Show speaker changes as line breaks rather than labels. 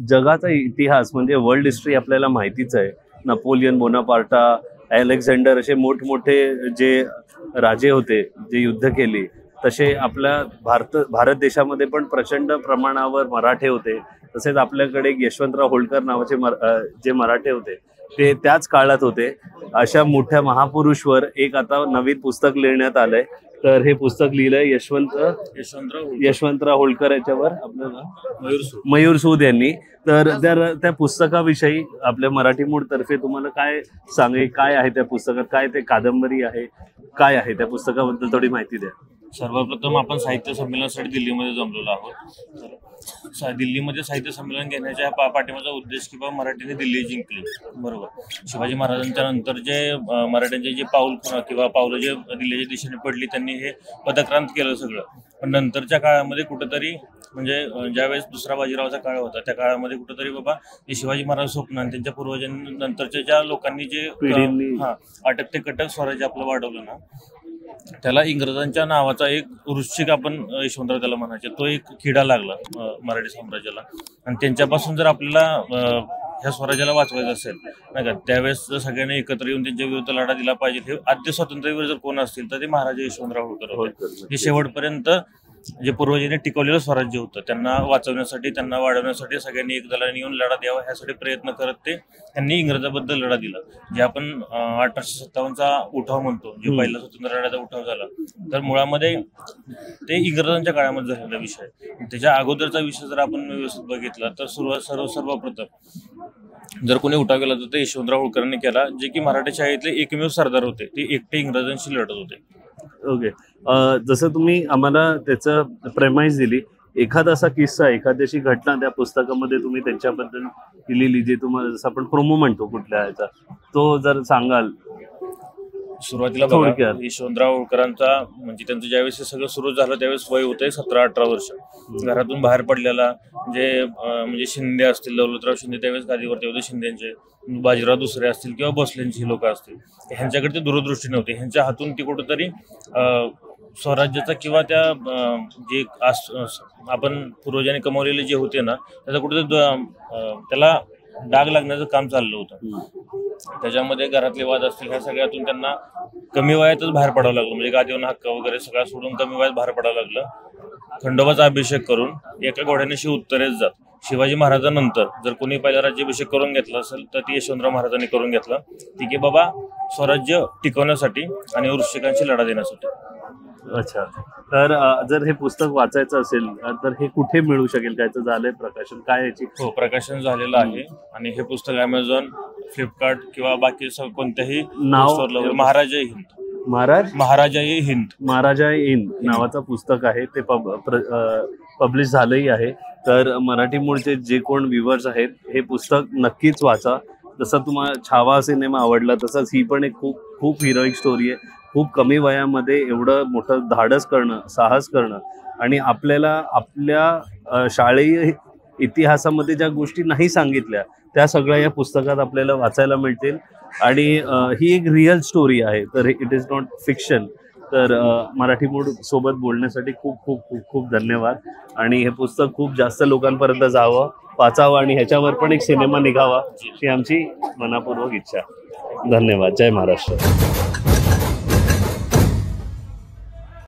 जगाचा इतिहास म्हणजे वर्ल्ड हिस्ट्री आपल्याला माहितीच आहे. नपोलियन बोनापार्टा, अलेक्झांडर असे मोठमोठे जे राजे होते जे युद्ध केली, तसे आपल्या भारत देशामध्ये पण प्रचंड प्रमाणावर मराठे होते. तसेच आपल्याकडे यशवंतराव होळकर नावाचे जे मराठे होते ते त्याच काळात होते. अशा मोठ्या महापुरुषवर एक आता नवीन पुस्तक लिहिण्यात आलंय. तर हे पुस्तक लिहिलंय यशवंतराव होळकर याच्यावर आपल्याला मयूर सूद यांनी. तर त्या पुस्तकाविषयी आपल्या मराठी मूळ तर्फे तुम्हाला काय सांगे, काय आहे त्या पुस्तकात, काय ते कादंबरी आहे, काय आहे त्या पुस्तकाबद्दल थोडी माहिती द्या.
सर्वप्रथम आपण साहित्य संमेलनासाठी दिल्लीमध्ये जमलेलो आहोत. दिल्लीमध्ये साहित्य संमेलन घेण्याच्या पाठीमागचा उद्देश की बाबा मराठीने दिल्ली जिंकली, बरोबर. शिवाजी महाराजांच्या नंतर जे मराठ्यांचे जे पावलं जे दिल्लीच्या दिशेने पडली, त्यांनी हे पदक्रांत केलं सगळं. पण नंतरच्या काळामध्ये कुठंतरी म्हणजे ज्यावेळेस दुसरा बाजीरावाचा काळ होता त्या काळामध्ये कुठंतरी बाबा हे शिवाजी महाराज स्वप्न आणि त्यांच्या पूर्वजांनंतरच्या ज्या लोकांनी जे अटक ते कटक स्वराज्य आपलं वाढवलं ना, त्याला इंग्रजांच्या नावाचा एक वृश्चिक आपण यशवंतराव त्याला म्हणायचे, तो एक किडा लागला मराठी साम्राज्याला. आणि त्यांच्यापासून जर आपल्याला ह्या स्वराज्याला वाचवायचं असेल नाही का, त्यावेळेस जर सगळ्यांनी एकत्र येऊन त्यांच्या विरुद्ध लढा दिला पाहिजे. हे आद्य स्वातंत्र्यवीर जर कोण असतील तर ते महाराजा यशवंतराव होळकर होते. हे शेवटपर्यंत जे पूर्वजांनी टिकवलेलं स्वराज्य होतं त्यांना वाचवण्यासाठी, त्यांना वाढवण्यासाठी सगळ्यांनी एक दलाने येऊन लढा द्यावा ह्यासाठी प्रयत्न करत त्यांनी इंग्रजाबद्दल लढा दिला. जे आपण 1857चा उठाव म्हणतो, जे पहिला स्वतंत्र लढ्याचा उठाव झाला, तर मुळामध्ये ते इंग्रजांच्या काळामध्ये झालेला विषय. त्याच्या अगोदरचा विषय जर आपण व्यवस्थित बघितला तर सर्वप्रथम जर कोणी उठाव केला तर ते यशवंतराव होळकरांनी केला, जे की मराठी शाळेतले एकमेव सरदार होते. ते एकटे इंग्रजांशी लढत होते.
ओके. जसं तुम्ही आम्हाला त्याचं प्रेमाइस दिली, एखादा असा किस्सा, एखाद्याशी घटना त्या पुस्तकामध्ये तुम्ही त्यांच्याबद्दल लिहिली, जे तुम्हाला जसं आपण प्रोमो म्हणतो कुठल्या ह्याचा, तो जर सांगाल.
सुरुवातीला बघा, यशवंतराव होळकरांचा म्हणजे त्यांचं ज्यावेळेस हे सगळं सुरू झालं त्यावेळेस वय होतं 17-18 वर्ष. घरातून बाहेर पडलेला जे म्हणजे शिंदे असतील, दौलतराव शिंदे त्यावेळेस गादीवरती होते शिंदेचे, बाजीराव दुसरे असतील किंवा भोसलेंची लोक असतील, ह्यांच्याकडे ते दूरदृष्टी नव्हती. ह्यांच्या हातून ती कुठंतरी स्वराज्याचा किंवा त्या जे आपण पूर्वजांनी कमवलेले जे होते ना, त्याचा कुठेतरी त्याला डाग लागण्याचं काम चाललं होतं. त्याच्यामध्ये घरातले वाद असतील, ह्या सगळ्यातून त्यांना कमी वयातच बाहेर पडावं लागलं. म्हणजे गादीवर हक्क वगैरे सगळं सोडून कमी वयात बाहेर पडावं लागलं. खंडोबाचा अभिषेक करून एका घोड्याने उत्तरेस जात. शिवाजी महाराजांनंतर जर कोणी पहिला राज्याभिषेक करून घेतला असेल तर ती यशवंतराव महाराजांनी करून घेतला. ठीक आहे बाबा, स्वराज्य टिकवण्यासाठी आणि वृश्चिकांशी लढा देण्यासाठी.
अच्छा. तर जर हे पुस्तक वाचायचं असेल तर हे कुठे मिळू शकेल? त्याचं झालंय प्रकाशन, काय याची?
हो, प्रकाशन झालेलं आहे. आणि हे पुस्तक अमेझॉन, फ्लिपकार्ट किंवा बाकी कोणत्याही
नाव महाराजा हिंद नावाचं पुस्तक आहे. ते पब्लिश झालंही आहे. तर मराठी मूळचे जे कोण व्ह्युअर्स आहेत हे पुस्तक नक्कीच वाचा. जसं तुम्हाला छावा सिनेमा आवडला तसंच ही पण एक खूप हिरोईक स्टोरी आहे. खूप कमी वयामध्ये एवढं मोठं धाडस करणं, साहस करणं, आणि आपल्याला आपल्या शालेय इतिहासामध्ये ज्या गोष्टी नाही सांगितल्या त्या सगळ्या या पुस्तकात आपल्याला वाचायला मिळतील. आणि ही एक रिअल स्टोरी आहे, तर इट इज नॉट फिक्शन. तर मराठी मूळ सोबत बोलण्यासाठी खूप खूप खूप खूप धन्यवाद. आणि हे पुस्तक खूप जास्त लोकांपर्यंत जावं, वाचावं आणि ह्याच्यावर पण एक सिनेमा निघावा ही आमची मनापूर्वक इच्छा. धन्यवाद. जय महाराष्ट्र.